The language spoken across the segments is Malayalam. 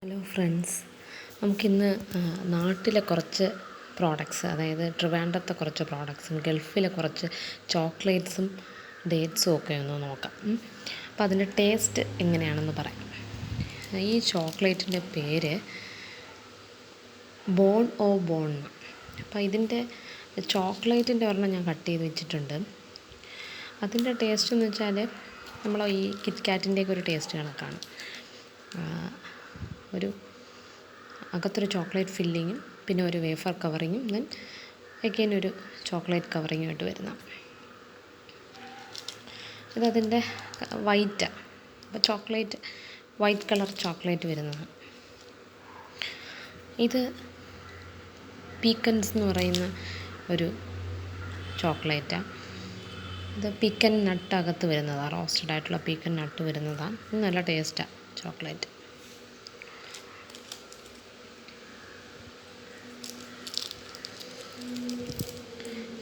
ഹലോ ഫ്രണ്ട്സ്, നമുക്കിന്ന് നാട്ടിലെ കുറച്ച് പ്രോഡക്ട്സ്, അതായത് ട്രിവാൻഡ്രത്തെ കുറച്ച് പ്രോഡക്ട്സും ഗൾഫിലെ കുറച്ച് ചോക്ലേറ്റ്സും ഡേറ്റ്സും ഒക്കെ ഒന്ന് നോക്കാം. അപ്പോൾ അതിൻ്റെ ടേസ്റ്റ് എങ്ങനെയാണെന്ന് പറയാം. ഈ ചോക്ലേറ്റിൻ്റെ പേര് ബോൺ ഓ ബോൺ. അപ്പോൾ ഇതിൻ്റെ ചോക്ലേറ്റിൻ്റെ ഒരെണ്ണം ഞാൻ കട്ട് ചെയ്ത് വെച്ചിട്ടുണ്ട്. അതിൻ്റെ ടേസ്റ്റ് എന്ന് വെച്ചാൽ നമ്മൾ ഈ കിറ്റ്കാറ്റിൻ്റെയൊക്കെ ഒരു ടേസ്റ്റ് കണക്കാണ്. ഒരു അകത്തൊരു ചോക്ലേറ്റ് ഫില്ലിങ്ങും പിന്നെ ഒരു വേഫർ കവറിങ്ങും ദെൻ അഗെയിൻ ഒരു ചോക്ലേറ്റ് കവറിങ്ങുമായിട്ട് വരുന്ന ഇതതിൻ്റെ വൈറ്റാണ്. അപ്പോൾ ചോക്ലേറ്റ് വൈറ്റ് കളർ ചോക്ലേറ്റ് വരുന്നതാണ്. ഇത് പീക്കൻസ് എന്ന് പറയുന്ന ഒരു ചോക്ലേറ്റാണ്. ഇത് പീക്കൻ നട്ട് അകത്ത് വരുന്നതാണ്, റോസ്റ്റഡ് ആയിട്ടുള്ള പീക്കൻ നട്ട് വരുന്നതാണ്. നല്ല ടേസ്റ്റാണ് ചോക്ലേറ്റ്.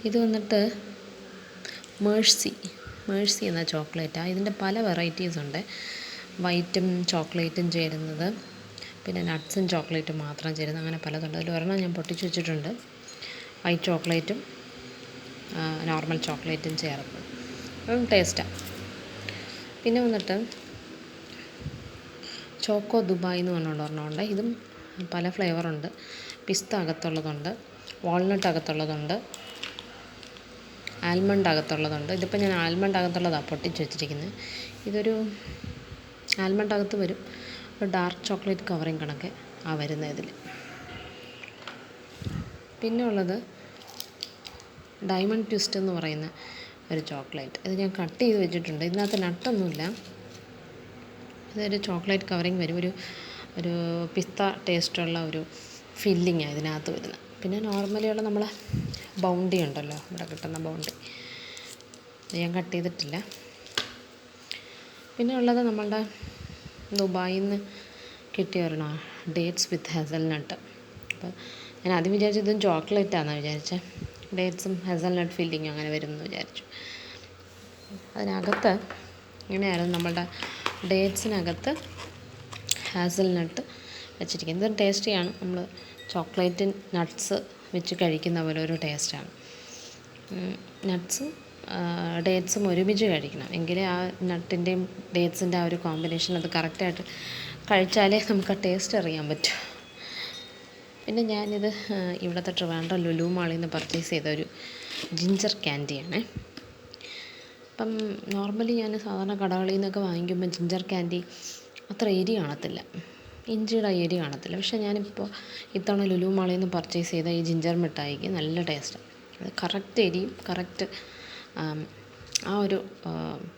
ഇത് വന്നിട്ട് മേഴ്സി എന്ന ചോക്ലേറ്റാണ്. ഇതിൻ്റെ പല വെറൈറ്റീസ് ഉണ്ട്. വൈറ്റും ചോക്ലേറ്റും ചേരുന്നത്, പിന്നെ നട്ട്സും ചോക്ലേറ്റും മാത്രം ചേരുന്നത്, അങ്ങനെ പലതുണ്ട്. അതിൽ ഒരെണ്ണം ഞാൻ പൊട്ടിച്ച് വെച്ചിട്ടുണ്ട്. വൈറ്റ് ചോക്ലേറ്റും നോർമൽ ചോക്ലേറ്റും ചേർത്ത് അതും ടേസ്റ്റാണ്. പിന്നെ വന്നിട്ട് ചോക്കോ ദുബായ് എന്ന് പറഞ്ഞുകൊണ്ട് ഒരെണ്ണമുണ്ട്. ഇതും പല ഫ്ലേവറുണ്ട്. പിസ്ത അകത്തുള്ളതുണ്ട്, വാൾനട്ട് അകത്തുള്ളതുണ്ട്, ആൽമണ്ട് അകത്തുള്ളതുണ്ട്. ഇതിപ്പോൾ ഞാൻ ആൽമണ്ട് അകത്തുള്ളതാണ് പൊട്ടിച്ച് വെച്ചിരിക്കുന്നത്. ഇതൊരു ആൽമണ്ട് അകത്ത് വരും, ഒരു ഡാർക്ക് ചോക്ലേറ്റ് കവറിങ് കണക്ക് വരുന്നത് ഇതിൽ. പിന്നെ ഉള്ളത് ഡയമണ്ട് ട്വിസ്റ്റ് എന്ന് പറയുന്ന ഒരു ചോക്ലേറ്റ്. ഇത് ഞാൻ കട്ട് ചെയ്ത് വെച്ചിട്ടുണ്ട്. ഇതിനകത്ത് നട്ടൊന്നുമില്ല. ഇതൊരു ചോക്ലേറ്റ് കവറിങ് വരും. ഒരു പിസ്ത ടേസ്റ്റുള്ള ഒരു ഫില്ലിങ്ങാണ് ഇതിനകത്ത് വരുന്നത്. പിന്നെ നോർമലിയുള്ള നമ്മളെ ബൗണ്ടി ഉണ്ടല്ലോ, ഇവിടെ കിട്ടുന്ന ബൗണ്ടി, ഇത് ഞാൻ കട്ട് ചെയ്തിട്ടില്ല. പിന്നെ ഉള്ളത് നമ്മളുടെ ദുബായിൽ നിന്ന് കിട്ടിയ ഒരെണ്ണം ഡേറ്റ്സ് വിത്ത് ഹെസൽനട്ട്. അപ്പോൾ ഞാൻ ആദ്യം വിചാരിച്ചു ഇതും ചോക്ലേറ്റാണെന്നാണ് വിചാരിച്ചത്. ഡേറ്റ്സും ഹെസൽനട്ട് ഫില്ലിങ്ങും അങ്ങനെ വരുമെന്ന് വിചാരിച്ചു. അതിനകത്ത് ഇങ്ങനെയായിരുന്നു നമ്മളുടെ ഡേറ്റ്സിനകത്ത് ഹാസൽനട്ട് വെച്ചിരിക്കുന്നത്. ഇതൊരു ടേസ്റ്റിയാണ്. നമ്മൾ ചോക്ലേറ്റ് നട്ട്സ് വെച്ച് കഴിക്കുന്ന പോലെ ഒരു ടേസ്റ്റാണ്. നട്ട്സും ഡേറ്റ്സും ഒരുമിച്ച് കഴിക്കണം, എങ്കിലേ ആ നട്ടിൻ്റെയും ഡേറ്റ്സിൻ്റെ ആ ഒരു കോമ്പിനേഷൻ അത് കറക്റ്റായിട്ട് കഴിച്ചാലേ നമുക്ക് ആ ടേസ്റ്റ് അറിയാൻ പറ്റും. പിന്നെ ഞാനിത് ഇവിടുത്തെ ട്രിവാൻഡ്രം ലുലു മാളിൽ നിന്ന് പർച്ചേസ് ചെയ്ത ഒരു ജിഞ്ചർ ക്യാൻഡിയാണ്. അപ്പം നോർമലി ഞാൻ സാധാരണ കടകളിൽ നിന്നൊക്കെ വാങ്ങിക്കുമ്പോൾ ജിഞ്ചർ ക്യാൻഡി അത്ര എരി കാണത്തില്ല, ഇഞ്ചിയുടെ എരി കാണത്തില്ല. പക്ഷേ ഞാനിപ്പോൾ ഇത്തവണ ലുലു മാളിൽ നിന്ന് പർച്ചേസ് ചെയ്ത ഈ ജിഞ്ചർ മിഠായിക്ക് നല്ല ടേസ്റ്റാണ്. അത് കറക്റ്റ് എരിയും കറക്റ്റ് ആ ഒരു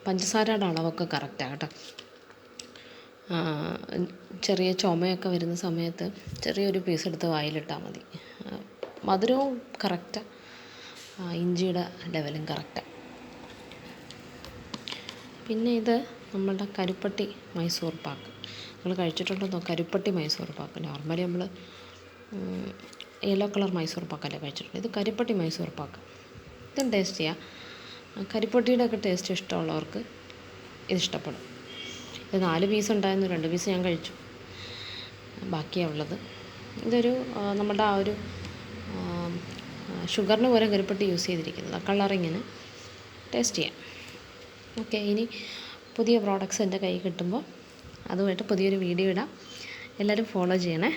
പഞ്ചസാരയുടെ അളവൊക്കെ കറക്റ്റാണ് കേട്ടോ. ചെറിയ ചുമയൊക്കെ വരുന്ന സമയത്ത് ചെറിയൊരു പീസ് എടുത്ത് വായിലിട്ടാൽ മതി. മധുരവും കറക്റ്റാണ്, ഇഞ്ചിയുടെ ലെവലും കറക്റ്റാണ്. പിന്നെ ഇത് നമ്മളുടെ കരുപ്പട്ടി മൈസൂർ പാക്ക്. നിങ്ങൾ കഴിച്ചിട്ടുണ്ടോ? കരുപ്പട്ടി മൈസൂർ പാക്ക്. നോർമലി നമ്മൾ യെല്ലോ കളർ മൈസൂർ പാക്കല്ലേ കഴിച്ചിട്ടുണ്ട്. ഇത് കരുപ്പട്ടി മൈസൂർ പാക്ക്. ഇതും ടേസ്റ്റിയാണ്. കരിപ്പട്ടിയുടെ ഒക്കെ ടേസ്റ്റ് ഇഷ്ടമുള്ളവർക്ക് ഇതിഷ്ടപ്പെടും. ഇത് 4 പീസ് ഉണ്ടായിരുന്നു, 2 പീസ് ഞാൻ കഴിച്ചു, ബാക്കിയാണ് ഉള്ളത്. ഇതൊരു നമ്മുടെ ആ ഒരു ഷുഗറിന് പോലെ കരിപ്പട്ടി യൂസ് ചെയ്തിരിക്കുന്നത്, കളറിങ്ങിന് ടേസ്റ്റ് ചെയ്യാം. ഓക്കെ, ഇനി പുതിയ പ്രോഡക്റ്റ്സ് എൻ്റെ കയ്യിൽ കിട്ടുമ്പോൾ അതുമായിട്ട് പുതിയൊരു വീഡിയോ ഇടാം. എല്ലാവരും ഫോളോ ചെയ്യണേ.